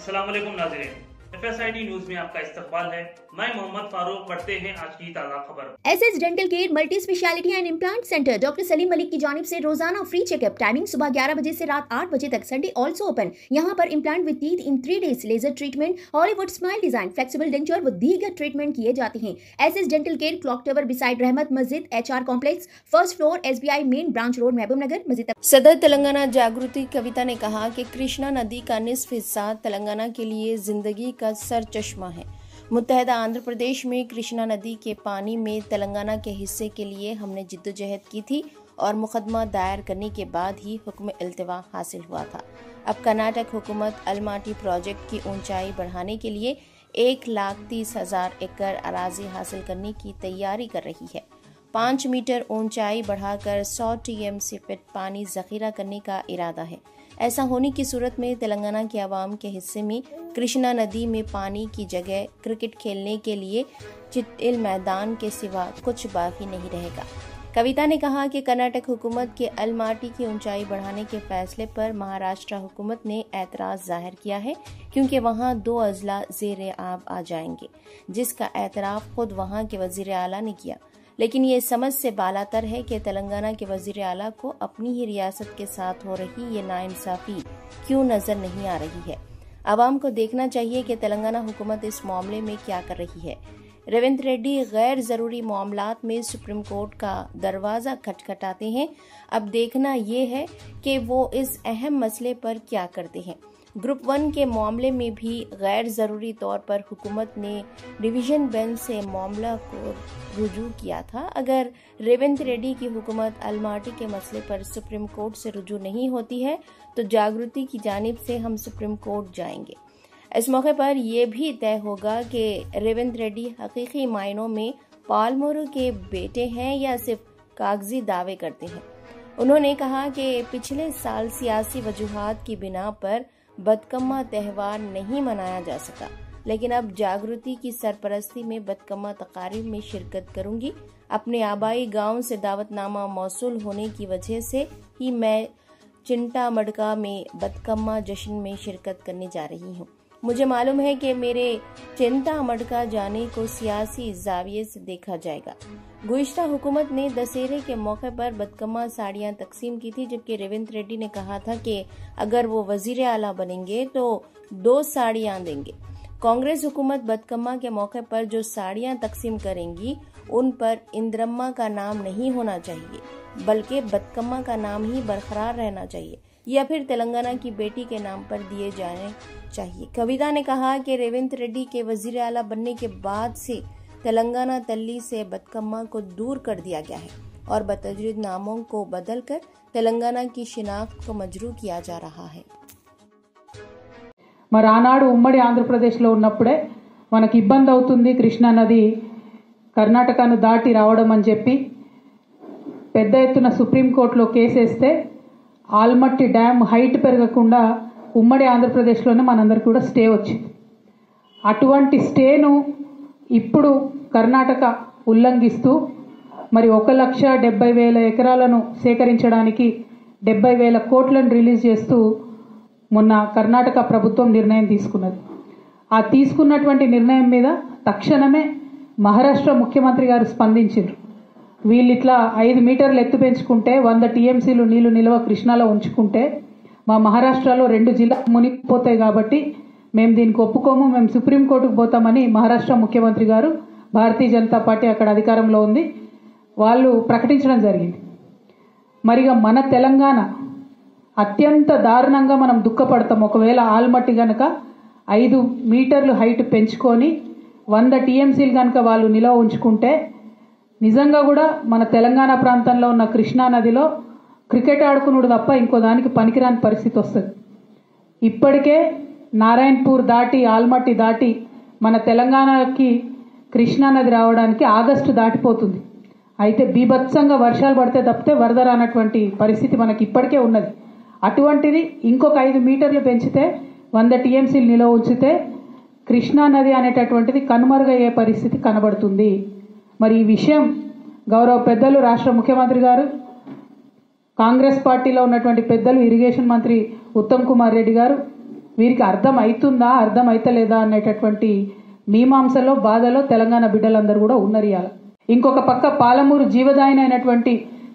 अस्सलाम वालेकुम नाज़रीन, FSID न्यूज में आपका इस्तकबाल है। मैं मोहम्मद फारूक। पढ़ते हैं आज की ताज़ा खबर। SS dental care multi speciality and implant centre doctor Salim Malik की जानिब से रोजाना फ्री चेकअप। टाइमिंग सुबह 11 बजे से रात 8 बजे तक। Sunday also open. यहाँ पर implant with teeth in 3 days, laser treatment, Hollywood smile design, flexible denture व दीगर ट्रीटमेंट किए जाते हैं। SS dental care, clock tower beside Rahmat Masjid, HR complex, first floor, SBI main branch road, Mahbubnagar, मस्जिद। सदर तेलंगाना जागृति कविता ने कहा कि कृष्णा नदी का निस्फ हिस्सा तेलंगाना के लिए जिंदगी का सरचश्मा है। मुत्तहदा आंध्र प्रदेश में कृष्णा नदी के पानी में तेलंगाना के हिस्से के लिए हमने जिद्दोजहद की थी और मुकदमा दायर करने के बाद ही हुक्म इल्तिवा हासिल हुआ था। अब कर्नाटक हुकूमत अलमाटी प्रोजेक्ट की ऊंचाई बढ़ाने के लिए 1,30,000 एकड़ अराजी हासिल करने की तैयारी कर रही है। 5 मीटर ऊंचाई बढ़ाकर 100 TMC पानी जखीरा करने का इरादा है। ऐसा होने की सूरत में तेलंगाना के अवाम के हिस्से में कृष्णा नदी में पानी की जगह क्रिकेट खेलने के लिए चिट्टिल मैदान के सिवा कुछ बाकी नहीं रहेगा। कविता ने कहा कि कर्नाटक हुकूमत के अलमाटी की ऊंचाई बढ़ाने के फैसले पर महाराष्ट्र हुकूमत ने एतराज जाहिर किया है, क्योंकि वहां 2 अजला ज़ेर आब आ जाएंगे, जिसका एतराफ खुद वहां के वजीर आला ने किया। लेकिन ये समझ से बालातर है कि तेलंगाना के वजीर आला को अपनी ही रियासत के साथ हो रही ये नाइंसाफी क्यों नजर नहीं आ रही है। आवाम को देखना चाहिए कि तेलंगाना हुकूमत इस मामले में क्या कर रही है। रेवंत रेड्डी गैर जरूरी मामलात में सुप्रीम कोर्ट का दरवाजा खटखटाते हैं। अब देखना ये है कि वो इस अहम मसले पर क्या करते हैं। ग्रुप 1 के मामले में भी गैर जरूरी तौर पर हुकूमत ने डिवीजन बेंच से मामला को रुजू किया था। अगर रेवंत रेड्डी की हुकूमत अलमाटी के मसले पर सुप्रीम कोर्ट से रुजू नहीं होती है तो जागृति की जानिब से हम सुप्रीम कोर्ट जाएंगे। इस मौके पर यह भी तय होगा कि रेवंत रेड्डी हकीकी मायनों में पालमोर के बेटे हैं या सिर्फ कागजी दावे करते हैं। उन्होंने कहा कि पिछले साल सियासी वजूहात की बिना पर बदकम्मा त्यौहार नहीं मनाया जा सका, लेकिन अब जागृति की सरपरस्ती में बदकम्मा तकारीब में शिरकत करूंगी। अपने आबाई गांव से दावतनामा मौसूल होने की वजह से ही मैं चिंटा मडका में बदकम्मा जश्न में शिरकत करने जा रही हूं। मुझे मालूम है कि मेरे चिंता मडका जाने को सियासी जाविये से देखा जाएगा। गुज़िश्ता हुकूमत ने दशहरे के मौके पर बदकम्मा साड़ियां तकसीम की थी, जबकि रेवंत रेड्डी ने कहा था कि अगर वो वजीर आला बनेंगे तो 2 साड़ियां देंगे। कांग्रेस हुकूमत बदकम्मा के मौके पर जो साड़ियां तकसीम करेंगी उन पर इंद्रम्मा का नाम नहीं होना चाहिए, बल्कि बदकम्मा का नाम ही बरकरार रहना चाहिए या फिर तेलंगाना की बेटी के नाम पर दिए जाने चाहिए। कविता ने कहा कि रेवंत रेड्डी के वजीर आला बनने के बाद से तेलंगाना तल्ली से बदकम्मा को दूर कर दिया गया है और बतजरीद नामों को बदलकर तेलंगाना की शिनाख्त को मजरू किया जा रहा है। మరి ఆనాడు ఉమ్మడి ఆంధ్రప్రదేశ్లో ఉన్నప్పుడే మనకి ఇబ్బంది అవుతుంది కృష్ణా నది కర్ణాటకను దాటి రావడం అని చెప్పి పెద్ద ఎత్తున సుప్రీంకోర్టులో కేసేస్తే ఆల్మట్టి డ్యామ్ హైట్ పెరగకుండా ఉమ్మడి ఆంధ్రప్రదేశ్లోనే మనందరికీ కూడా స్టే వచ్చింది. అటువంటి స్టేను ఇప్పుడు కర్ణాటక ఉల్లంఘిస్తూ మరి 1,70,000 ఎకరాలను సేకరించడానికి 70,000 కోట్లను రిలీజ్ చేస్తూ మొన్న కర్ణాటక ప్రభుత్వం నిర్ణయం తీసుకున్నది. ఆ తీసుకున్నటువంటి నిర్ణయం మీద తక్షణమే మహారాష్ట్ర ముఖ్యమంత్రి గారు స్పందించారు. వీళ్ళు ఇట్లా 5 మీటర్లు ఎత్తు పెంచుకుంటే 100 TMCలు నీళ్లు నిల్వ కృష్ణాలో ఉంచుకుంటే మా మహారాష్ట్రలో 2 జిల్లాలు మునిగిపోతాయి కాబట్టి మేము దీనికి ఒప్పుకోము, మేము సుప్రీంకోర్టుకు పోతామని మహారాష్ట్ర ముఖ్యమంత్రి గారు, భారతీయ జనతా పార్టీ అక్కడ అధికారంలో ఉంది, వాళ్ళు ప్రకటించడం జరిగింది. మరిగా మన తెలంగాణ అత్యంత దారుణంగా మనం దుఃఖపడతాం. ఒకవేళ ఆల్మట్టి గనక 5 మీటర్లు హైట్ పెంచుకొని 100 TMCలు కనుక వాళ్ళు నిల్వ ఉంచుకుంటే నిజంగా కూడా మన తెలంగాణ ప్రాంతంలో ఉన్న కృష్ణా నదిలో క్రికెట్ ఆడుకునుడు తప్ప ఇంకో దానికి పనికిరాని పరిస్థితి వస్తుంది. ఇప్పటికే నారాయణపూర్ దాటి ఆల్మట్టి దాటి మన తెలంగాణకి కృష్ణా నది రావడానికి ఆగస్టు దాటిపోతుంది. అయితే బీభత్సంగా వర్షాలు పడితే తప్పితే వరద రానటువంటి పరిస్థితి మనకి ఇప్పటికే ఉన్నది. అటువంటిది ఇంకొక 5 మీటర్లు పెంచితే 100 TMCలు నిల్వ ఉంచితే కృష్ణా నది అనేటటువంటిది కనుమరుగయ్యే పరిస్థితి కనబడుతుంది. మరి ఈ విషయం గౌరవ పెద్దలు రాష్ట్ర ముఖ్యమంత్రి గారు, కాంగ్రెస్ పార్టీలో ఉన్నటువంటి పెద్దలు ఇరిగేషన్ మంత్రి ఉత్తమ్ కుమార్ రెడ్డి గారు, వీరికి అర్థం అవుతుందా అర్థం అవుతలేదా అనేటటువంటి మీమాంసలో బాధలో తెలంగాణ బిడ్డలందరూ కూడా ఉన్నారు ఇవాళ. ఇంకొక పక్క పాలమూరు జీవదాయిని అయినటువంటి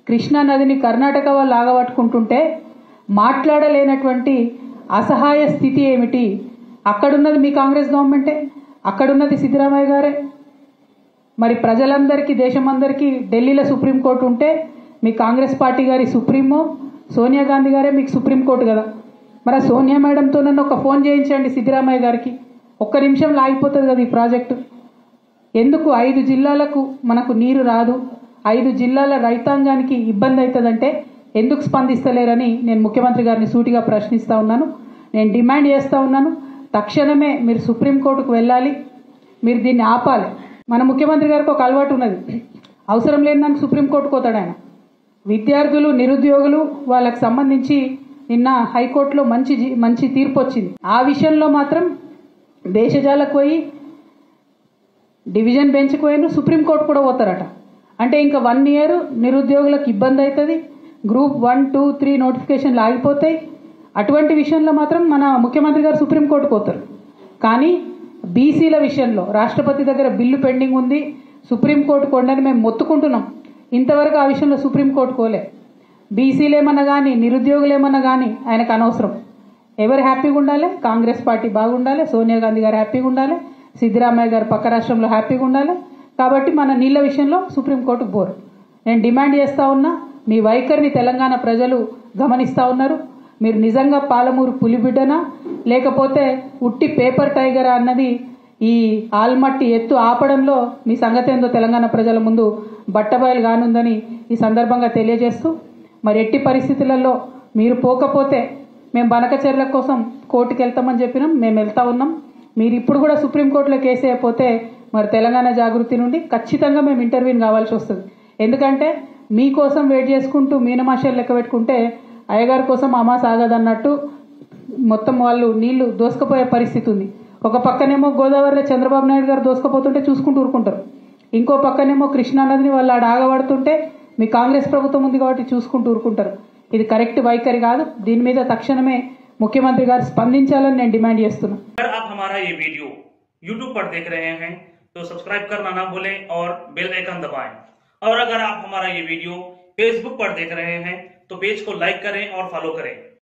కృష్ణా నదిని కర్ణాటక వాళ్ళు ఆగబట్టుకుంటుంటే మాట్లాడలేనటువంటి అసహాయ స్థితి ఏమిటి? అక్కడున్నది మీ కాంగ్రెస్ గవర్నమెంటే, అక్కడున్నది సిద్ధరామయ్య గారే. మరి ప్రజలందరికీ దేశమందరికీ ఢిల్లీలో సుప్రీంకోర్టు ఉంటే మీ కాంగ్రెస్ పార్టీ గారి సుప్రీమో సోనియా గాంధీ గారే మీకు సుప్రీంకోర్టు కదా. మరి సోనియా మేడంతో నన్ను ఒక ఫోన్ చేయించండి సిద్ధరామయ్య గారికి, ఒక్క నిమిషంలో ఆగిపోతుంది కదా ఈ ప్రాజెక్టు. ఎందుకు 5 జిల్లాలకు మనకు నీరు రాదు, 5 జిల్లాల రైతాంగానికి ఇబ్బంది అవుతుందంటే ఎందుకు స్పందిస్తలేరని నేను ముఖ్యమంత్రి గారిని సూటిగా ప్రశ్నిస్తూ ఉన్నాను. నేను డిమాండ్ చేస్తూ ఉన్నాను, తక్షణమే మీరు సుప్రీంకోర్టుకు వెళ్ళాలి, మీరు దీన్ని ఆపాలి. మన ముఖ్యమంత్రి గారికి ఒక అలవాటు ఉన్నది, అవసరం లేని దానికి సుప్రీంకోర్టుకు పోతాడు ఆయన. విద్యార్థులు నిరుద్యోగులు వాళ్ళకి సంబంధించి నిన్న హైకోర్టులో మంచి తీర్పు వచ్చింది. ఆ విషయంలో మాత్రం దేశజాలకు పోయి డివిజన్ బెంచ్కి పోయిన సుప్రీంకోర్టు కూడా పోతారట. అంటే ఇంకా 1 year నిరుద్యోగులకు ఇబ్బంది అవుతుంది, గ్రూప్ 1, 2, 3 నోటిఫికేషన్లు ఆగిపోతాయి. అటువంటి విషయంలో మాత్రం మన ముఖ్యమంత్రి గారు సుప్రీంకోర్టుకు పోతారు. కానీ బీసీల విషయంలో రాష్ట్రపతి దగ్గర బిల్లు పెండింగ్ ఉంది, సుప్రీంకోర్టు కొండని మేము మొత్తుకుంటున్నాం, ఇంతవరకు ఆ విషయంలో సుప్రీంకోర్టు కోలే. బీసీలు ఏమన్నా కానీ నిరుద్యోగులు ఏమన్నా కానీ ఆయనకు అనవసరం. ఎవరు హ్యాపీగా ఉండాలి? కాంగ్రెస్ పార్టీ బాగుండాలి, సోనియా గాంధీ గారు హ్యాపీగా ఉండాలి, సిద్ధరామయ్య గారు పక్క రాష్ట్రంలో హ్యాపీగా ఉండాలి. కాబట్టి మన నీళ్ళ విషయంలో సుప్రీంకోర్టుకు పోరు. నేను డిమాండ్ చేస్తూ ఉన్నా, మీ వైఖరిని తెలంగాణ ప్రజలు గమనిస్తూ ఉన్నారు. మీరు నిజంగా పాలమూరు పులిబిడ్డనా లేకపోతే ఉట్టి పేపర్ టైగరా అన్నది ఈ ఆల్మట్టి ఎత్తు ఆపడంలో మీ సంగతి ఏందో తెలంగాణ ప్రజల ముందు బట్టబయలు కానుందని ఈ సందర్భంగా తెలియజేస్తూ, మరి ఎట్టి పరిస్థితులలో మీరు పోకపోతే మేము బనకచెర్ల కోసం కోర్టుకు వెళ్తామని చెప్పినాం, మేము వెళ్తా ఉన్నాం. మీరు ఇప్పుడు కూడా సుప్రీంకోర్టులో కేసు అయిపోతే మరి తెలంగాణ జాగృతి నుండి ఖచ్చితంగా మేము ఇంటర్వ్యూని కావాల్సి వస్తుంది. ఎందుకంటే మీకోసం వెయిట్ చేసుకుంటూ మీనమాషాలు లెక్క పెట్టుకుంటే అయ్యగారి కోసం అమా సాగదన్నట్టు మొత్తం వాళ్ళు నీళ్లు దోసుకుపోయే పరిస్థితి ఉంది. ఒక పక్కనేమో గోదావరిలో చంద్రబాబు నాయుడు గారు దోసుకుపోతుంటే చూసుకుంటూ ఊరుకుంటారు, ఇంకో పక్కనేమో కృష్ణానదిని వాళ్ళు ఆడ ఆగబడుతుంటే మీ కాంగ్రెస్ ప్రభుత్వం ఉంది కాబట్టి చూసుకుంటూ ఊరుకుంటారు. ఇది కరెక్ట్ వైఖరి కాదు. దీని మీద తక్షణమే ముఖ్యమంత్రి గారు స్పందించాలని నేను డిమాండ్ చేస్తున్నాను. अगर आप हमारा ये वीडियो YouTube पर देख रहे हैं तो सब्सक्राइब करना ना भूलें और बेल आइकन दबाएं। और अगर आप हमारा ये वीडियो Facebook पर देख रहे हैं तो पेज को लाइक करें और फॉलो करें।